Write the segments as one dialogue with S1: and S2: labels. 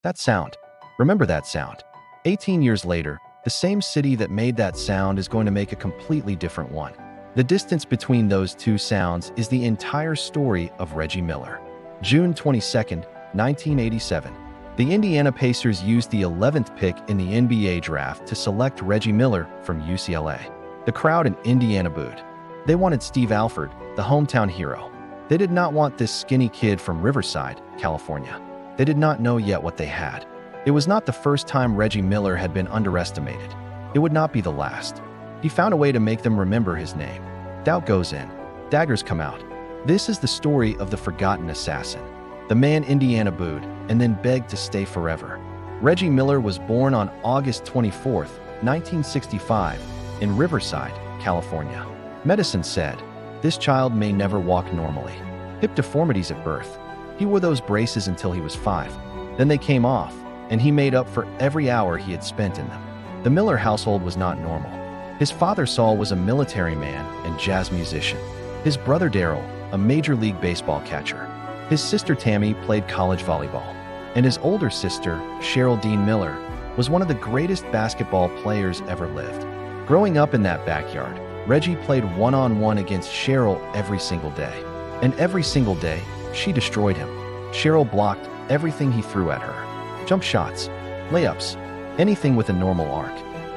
S1: That sound. Remember that sound. 18 years later, the same city that made that sound is going to make a completely different one. The distance between those two sounds is the entire story of Reggie Miller. June 22, 1987. The Indiana Pacers used the 11th pick in the NBA draft to select Reggie Miller from UCLA. The crowd in Indiana booed. They wanted Steve Alford, the hometown hero. They did not want this skinny kid from Riverside, California. They did not know yet what they had. It was not the first time Reggie Miller had been underestimated. It would not be the last. He found a way to make them remember his name. Doubt goes in. Daggers come out. This is the story of the forgotten assassin. The man Indiana booed and then begged to stay forever. Reggie Miller was born on August 24, 1965, in Riverside, California. Medicine said, this child may never walk normally. Hip deformities at birth. He wore those braces until he was 5. Then they came off, and he made up for every hour he had spent in them. The Miller household was not normal. His father Saul was a military man and jazz musician. His brother Darryl, a Major League Baseball catcher. His sister Tammy played college volleyball. And his older sister, Cheryl Dean Miller, was one of the greatest basketball players ever lived. Growing up in that backyard, Reggie played one-on-one against Cheryl every single day. And every single day, she destroyed him. Cheryl blocked everything he threw at her. Jump shots, layups, anything with a normal arc.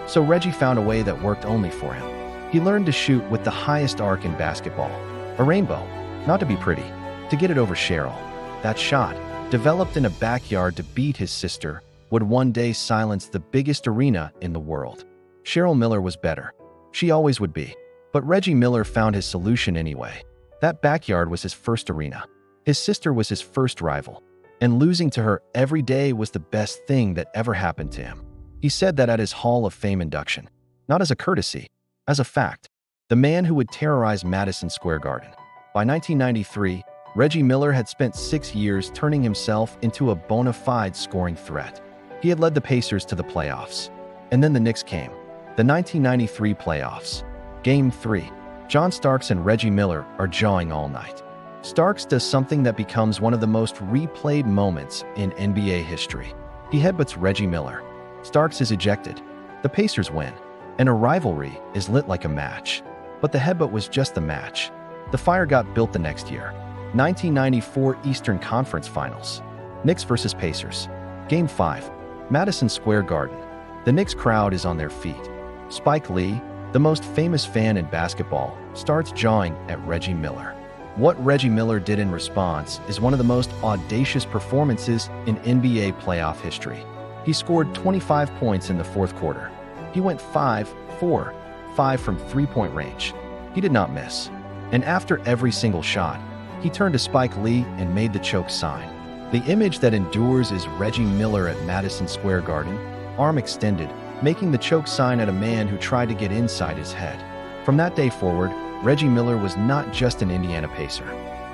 S1: So Reggie found a way that worked only for him. He learned to shoot with the highest arc in basketball. A rainbow, not to be pretty, to get it over Cheryl. That shot, developed in a backyard to beat his sister, would one day silence the biggest arena in the world. Cheryl Miller was better. She always would be. But Reggie Miller found his solution anyway. That backyard was his first arena. His sister was his first rival. And losing to her every day was the best thing that ever happened to him. He said that at his Hall of Fame induction. Not as a courtesy, as a fact. The man who would terrorize Madison Square Garden. By 1993, Reggie Miller had spent 6 years turning himself into a bona fide scoring threat. He had led the Pacers to the playoffs. And then the Knicks came. The 1993 playoffs. Game 3. John Starks and Reggie Miller are jawing all night. Starks does something that becomes one of the most replayed moments in NBA history. He headbutts Reggie Miller. Starks is ejected. The Pacers win. And a rivalry is lit like a match. But the headbutt was just the match. The fire got built the next year. 1994 Eastern Conference Finals. Knicks vs. Pacers. Game 5. Madison Square Garden. The Knicks crowd is on their feet. Spike Lee, the most famous fan in basketball, starts jawing at Reggie Miller. What Reggie Miller did in response is one of the most audacious performances in NBA playoff history. He scored 25 points in the fourth quarter. He went 5-4-5 from three-point range. He did not miss. And after every single shot, he turned to Spike Lee and made the choke sign. The image that endures is Reggie Miller at Madison Square Garden, arm extended, making the choke sign at a man who tried to get inside his head. From that day forward, Reggie Miller was not just an Indiana Pacer.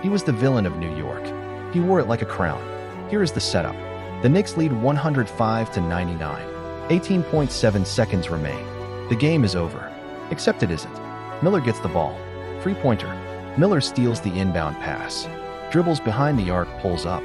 S1: He was the villain of New York. He wore it like a crown. Here is the setup. The Knicks lead 105-99. 18.7 seconds remain. The game is over. Except it isn't. Miller gets the ball. Three-pointer. Miller steals the inbound pass. Dribbles behind the arc, pulls up.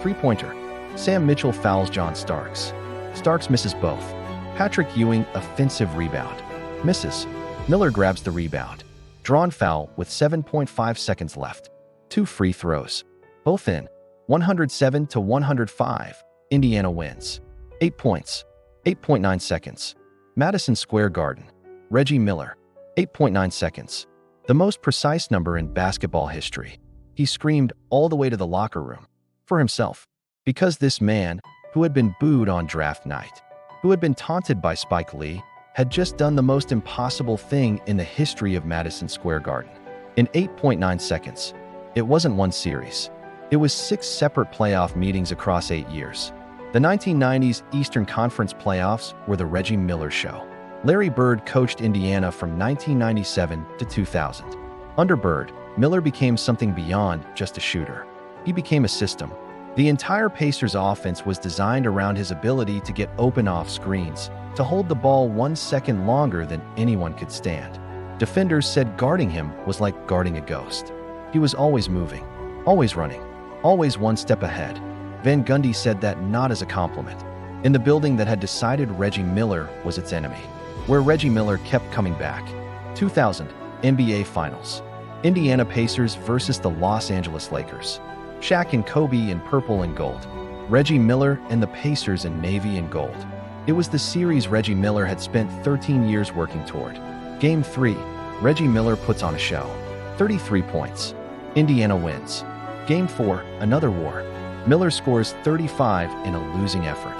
S1: Three-pointer. Sam Mitchell fouls John Starks. Starks misses both. Patrick Ewing, offensive rebound. Misses. Miller grabs the rebound. Drawn foul with 7.5 seconds left. 2 free throws. Both in. 107-105. Indiana wins. 8 points. 8.9 seconds. Madison Square Garden. Reggie Miller. 8.9 seconds. The most precise number in basketball history. He screamed all the way to the locker room. For himself. Because this man, who had been booed on draft night, who had been taunted by Spike Lee, had just done the most impossible thing in the history of Madison Square Garden. In 8.9 seconds. It wasn't one series. It was 6 separate playoff meetings across 8 years. The 1990s Eastern Conference playoffs were the Reggie Miller show. Larry Bird coached Indiana from 1997 to 2000. Under Bird, Miller became something beyond just a shooter. He became a system. The entire Pacers offense was designed around his ability to get open off screens, to hold the ball 1 second longer than anyone could stand. Defenders said guarding him was like guarding a ghost. He was always moving, always running, always one step ahead. Van Gundy said that not as a compliment. In the building that had decided Reggie Miller was its enemy, where Reggie Miller kept coming back. 2000 NBA Finals. Indiana Pacers versus the Los Angeles Lakers. Shaq and Kobe in purple and gold. Reggie Miller and the Pacers in navy and gold. It was the series Reggie Miller had spent 13 years working toward. Game 3, Reggie Miller puts on a show. 33 points. Indiana wins. Game 4, another war. Miller scores 35 in a losing effort.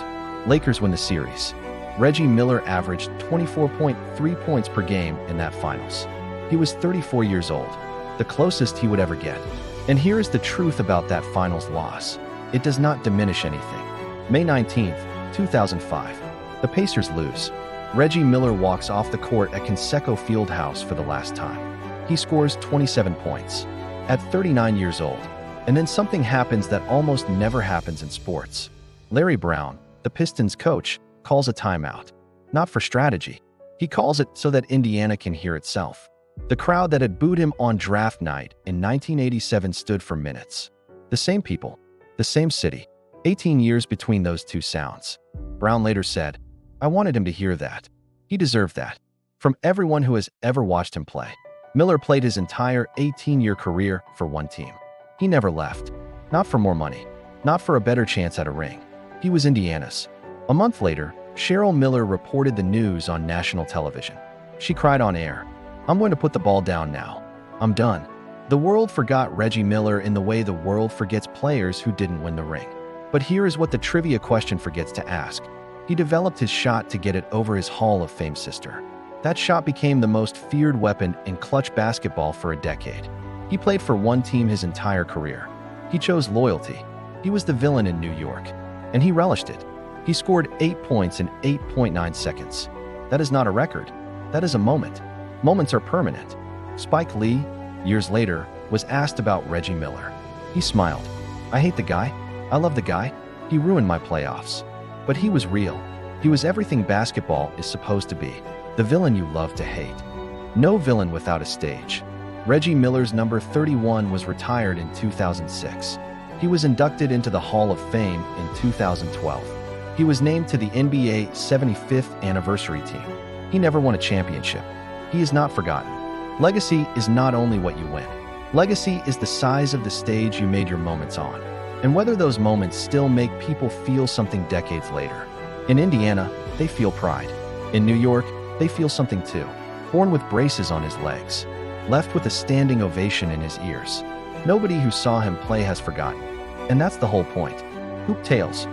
S1: Lakers win the series. Reggie Miller averaged 24.3 points per game in that finals. He was 34 years old, the closest he would ever get. And here is the truth about that finals loss. It does not diminish anything. May 19, 2005. The Pacers lose. Reggie Miller walks off the court at Conseco Fieldhouse for the last time. He scores 27 points. At 39 years old. And then something happens that almost never happens in sports. Larry Brown, the Pistons coach, calls a timeout. Not for strategy. He calls it so that Indiana can hear itself. The crowd that had booed him on draft night in 1987 stood for minutes. The same people, the same city, 18 years between those two sounds. Brown later said, "I wanted him to hear that. He deserved that." From everyone who has ever watched him play. Miller played his entire 18-year career for one team. He never left. Not for more money. Not for a better chance at a ring. He was Indiana's. A month later, Cheryl Miller reported the news on national television. She cried on air, "I'm going to put the ball down now. I'm done." The world forgot Reggie Miller in the way the world forgets players who didn't win the ring. But here is what the trivia question forgets to ask. He developed his shot to get it over his Hall of Fame sister. That shot became the most feared weapon in clutch basketball for a decade. He played for one team his entire career. He chose loyalty. He was the villain in New York, and he relished it. He scored 8 points in 8.9 seconds. That is not a record. That is a moment. Moments are permanent. Spike Lee, years later, was asked about Reggie Miller. He smiled. "I hate the guy. I love the guy. He ruined my playoffs." But he was real. He was everything basketball is supposed to be. The villain you love to hate. No villain without a stage. Reggie Miller's number 31 was retired in 2006. He was inducted into the Hall of Fame in 2012. He was named to the NBA 75th anniversary team. He never won a championship. He is not forgotten. Legacy is not only what you win. Legacy is the size of the stage you made your moments on, and whether those moments still make people feel something decades later. In Indiana, they feel pride. In New York, they feel something too. Born with braces on his legs, left with a standing ovation in his ears. Nobody who saw him play has forgotten. And that's the whole point. Hoop Tales.